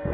As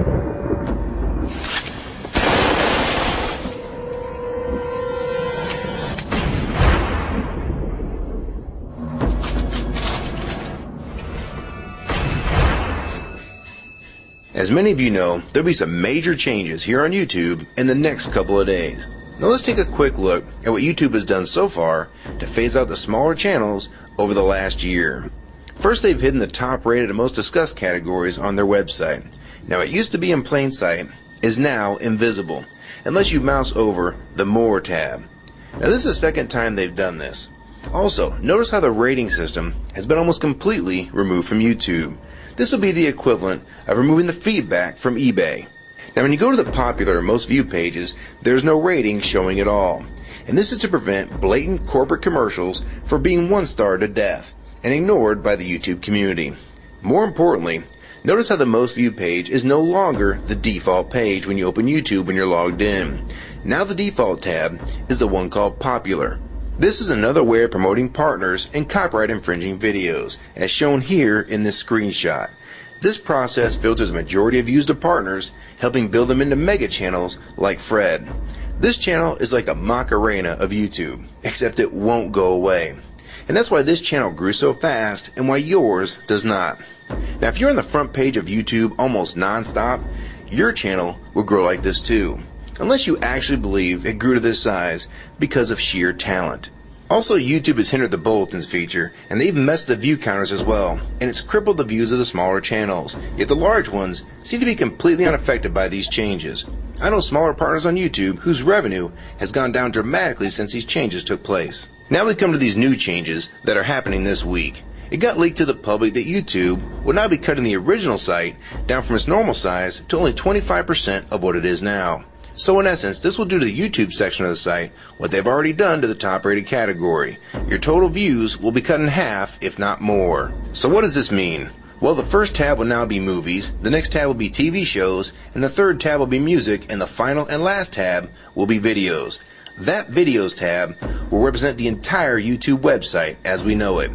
many of you know, there'll be some major changes here on YouTube in the next couple of days. Now let's take a quick look at what YouTube has done so far to phase out the smaller channels over the last year. First, they've hidden the top rated and most discussed categories on their website. Now it used to be in plain sight, is now invisible, unless you mouse over the More tab. Now this is the second time they've done this. Also, notice how the rating system has been almost completely removed from YouTube. This will be the equivalent of removing the feedback from eBay. Now when you go to the popular or most viewed pages, there's no rating showing at all. And this is to prevent blatant corporate commercials for being one-star to death and ignored by the YouTube community. More importantly, notice how the most viewed page is no longer the default page when you open YouTube when you're logged in. Now the default tab is the one called Popular. This is another way of promoting partners and copyright infringing videos, as shown here in this screenshot. This process filters a majority of views to partners, helping build them into mega channels like Fred. This channel is like a Macarena of YouTube, except it won't go away. And that's why this channel grew so fast and why yours does not. Now if you're on the front page of YouTube almost non-stop, your channel will grow like this too. Unless you actually believe it grew to this size because of sheer talent. Also, YouTube has hindered the bulletins feature, and they've messed the view counters as well, and it's crippled the views of the smaller channels. Yet the large ones seem to be completely unaffected by these changes. I know smaller partners on YouTube whose revenue has gone down dramatically since these changes took place. Now we come to these new changes that are happening this week. It got leaked to the public that YouTube will now be cutting the original site down from its normal size to only 25% of what it is now. So in essence, this will do to the YouTube section of the site what they've already done to the top rated category. Your total views will be cut in half, if not more. So what does this mean? Well, the first tab will now be movies, the next tab will be TV shows, and the third tab will be music, and the final and last tab will be videos. That videos tab will represent the entire YouTube website as we know it.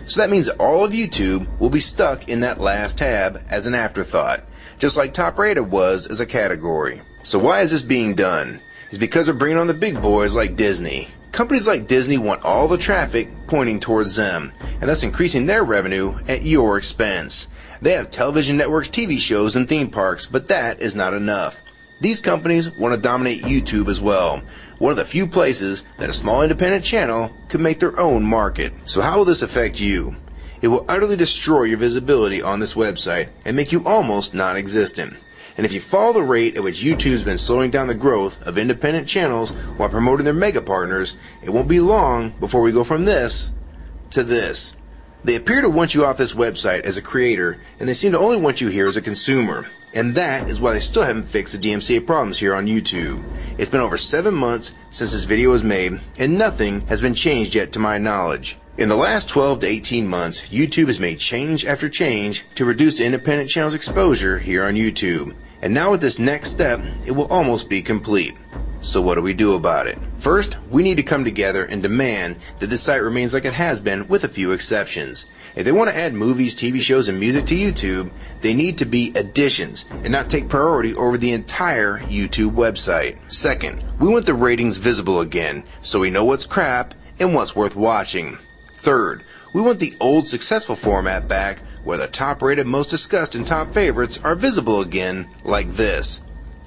So that means that all of YouTube will be stuck in that last tab as an afterthought, just like top rated was as a category. So why is this being done? It's because they're bringing on the big boys like Disney. Companies like Disney want all the traffic pointing towards them, and thus increasing their revenue at your expense. They have television networks, TV shows, and theme parks, but that is not enough. These companies want to dominate YouTube as well, one of the few places that a small independent channel could make their own market. So how will this affect you? It will utterly destroy your visibility on this website and make you almost non-existent. And if you follow the rate at which YouTube's been slowing down the growth of independent channels while promoting their mega partners, it won't be long before we go from this to this. They appear to want you off this website as a creator, and they seem to only want you here as a consumer. And that is why they still haven't fixed the DMCA problems here on YouTube. It's been over 7 months since this video was made, and nothing has been changed yet to my knowledge. In the last 12 to 18 months, YouTube has made change after change to reduce the independent channel's exposure here on YouTube. And now with this next step, it will almost be complete. So what do we do about it? First, we need to come together and demand that this site remains like it has been with a few exceptions. If they want to add movies, TV shows, and music to YouTube, they need to be additions and not take priority over the entire YouTube website. Second, we want the ratings visible again so we know what's crap and what's worth watching. Third, we want the old successful format back where the top rated, most discussed, and top favorites are visible again like this.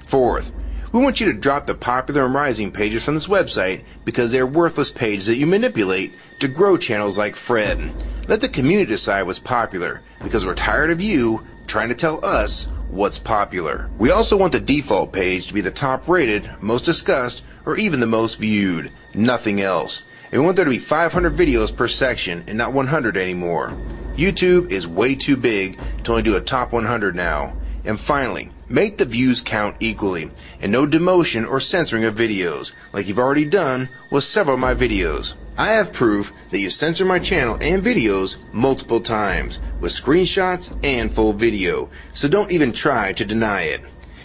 Fourth, we want you to drop the popular and rising pages from this website because they are worthless pages that you manipulate to grow channels like Fred. Let the community decide what's popular because we're tired of you trying to tell us what's popular. We also want the default page to be the top rated, most discussed, or even the most viewed. Nothing else. And we want there to be 500 videos per section and not 100 anymore. YouTube is way too big to only do a top 100 now. And finally, make the views count equally, and no demotion or censoring of videos, like you've already done with several of my videos. I have proof that you censor my channel and videos multiple times, with screenshots and full video, so don't even try to deny it.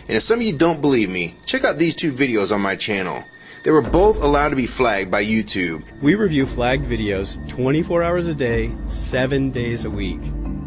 And if some of you don't believe me, check out these two videos on my channel. They were both allowed to be flagged by YouTube. We review flagged videos 24 hours a day, 7 days a week.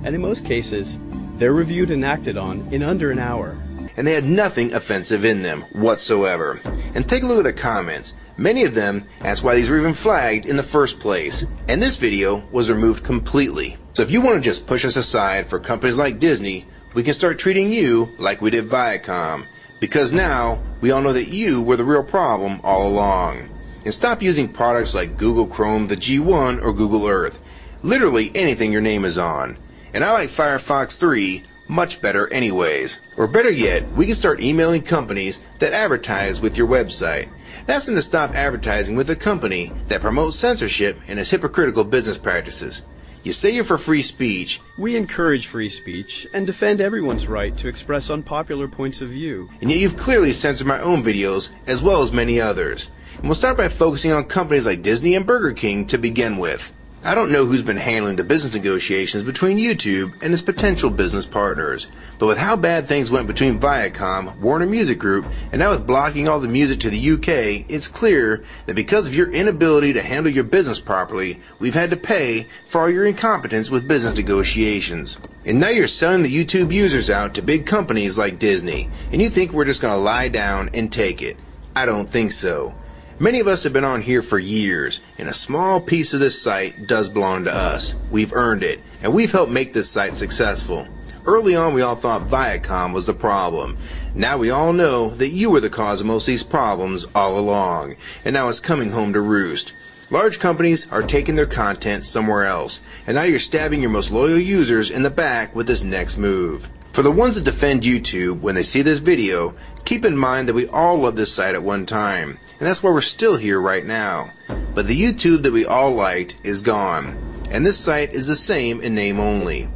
And in most cases, they're reviewed and acted on in under an hour. and they had nothing offensive in them whatsoever. And take a look at the comments. Many of them asked why these were even flagged in the first place, and this video was removed completely. So if you want to just push us aside for companies like Disney, we can start treating you like we did Viacom, because now we all know that you were the real problem all along. And stop using products like Google Chrome, the G1, or Google Earth. Literally anything your name is on. And I like Firefox 3 much better anyways. Or better yet, we can start emailing companies that advertise with your website. Ask them to stop advertising with a company that promotes censorship and has hypocritical business practices. You say you're for free speech. We encourage free speech and defend everyone's right to express unpopular points of view. And yet you've clearly censored my own videos as well as many others. And we'll start by focusing on companies like Disney and Burger King to begin with. I don't know who's been handling the business negotiations between YouTube and its potential business partners, but with how bad things went between Viacom, Warner Music Group, and now with blocking all the music to the UK, it's clear that because of your inability to handle your business properly, we've had to pay for all your incompetence with business negotiations. And now you're selling the YouTube users out to big companies like Disney, and you think we're just going to lie down and take it. I don't think so. Many of us have been on here for years, and a small piece of this site does belong to us. We've earned it, and we've helped make this site successful. Early on, we all thought Viacom was the problem. Now we all know that you were the cause of most of these problems all along, and now it's coming home to roost. Large companies are taking their content somewhere else, and now you're stabbing your most loyal users in the back with this next move. For the ones that defend YouTube when they see this video, keep in mind that we all loved this site at one time, and that's why we're still here right now. But the YouTube that we all liked is gone, and this site is the same in name only.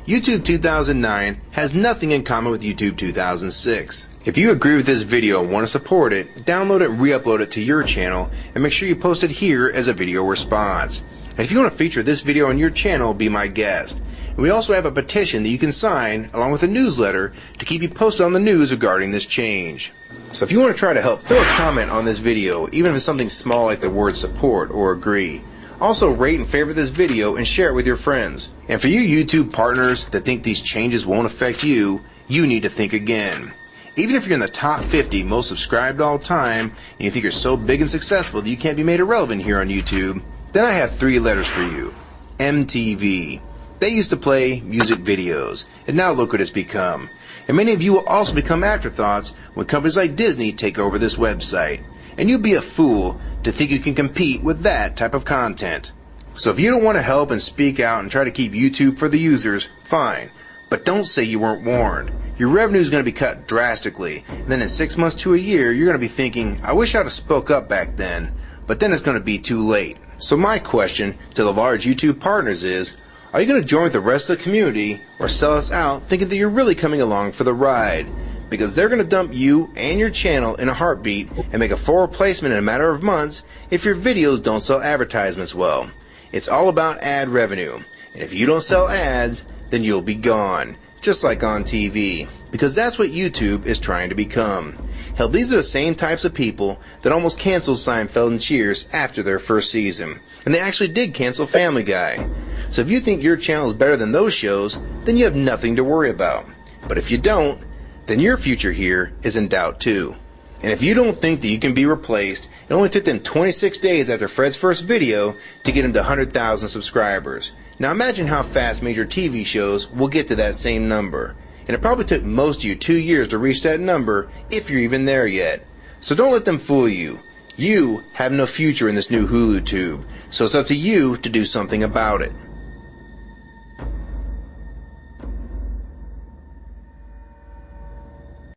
YouTube 2009 has nothing in common with YouTube 2006. If you agree with this video and want to support it, download it and re-upload it to your channel, and make sure you post it here as a video response. And if you want to feature this video on your channel, be my guest. And we also have a petition that you can sign along with a newsletter to keep you posted on the news regarding this change. So if you want to try to help, throw a comment on this video, even if it's something small like the word support or agree. Also rate and favorite this video and share it with your friends. And for you YouTube partners that think these changes won't affect you, you need to think again. Even if you're in the top 50 most subscribed all time, and you think you're so big and successful that you can't be made irrelevant here on YouTube, then I have 3 letters for you. MTV. They used to play music videos, and now look what it's become. And many of you will also become afterthoughts when companies like Disney take over this website. And you'd be a fool to think you can compete with that type of content. So if you don't want to help and speak out and try to keep YouTube for the users, fine. But don't say you weren't warned. Your revenue is going to be cut drastically, and then in 6 months to a year, you're going to be thinking, I wish I'd have spoke up back then. But then it's going to be too late. So my question to the large YouTube partners is, are you going to join with the rest of the community or sell us out thinking that you're really coming along for the ride? Because they're going to dump you and your channel in a heartbeat and make a full replacement in a matter of months if your videos don't sell advertisements well. It's all about ad revenue, and if you don't sell ads, then you'll be gone, just like on TV, because that's what YouTube is trying to become. Hell, these are the same types of people that almost canceled Seinfeld and Cheers after their first season, and they actually did cancel Family Guy. So if you think your channel is better than those shows, then you have nothing to worry about. But if you don't, then your future here is in doubt too. And if you don't think that you can be replaced, it only took them 26 days after Fred's first video to get him to 100,000 subscribers. Now imagine how fast major TV shows will get to that same number. And it probably took most of you 2 years to reach that number, if you're even there yet. So don't let them fool you. You have no future in this new Hulu Tube, so it's up to you to do something about it.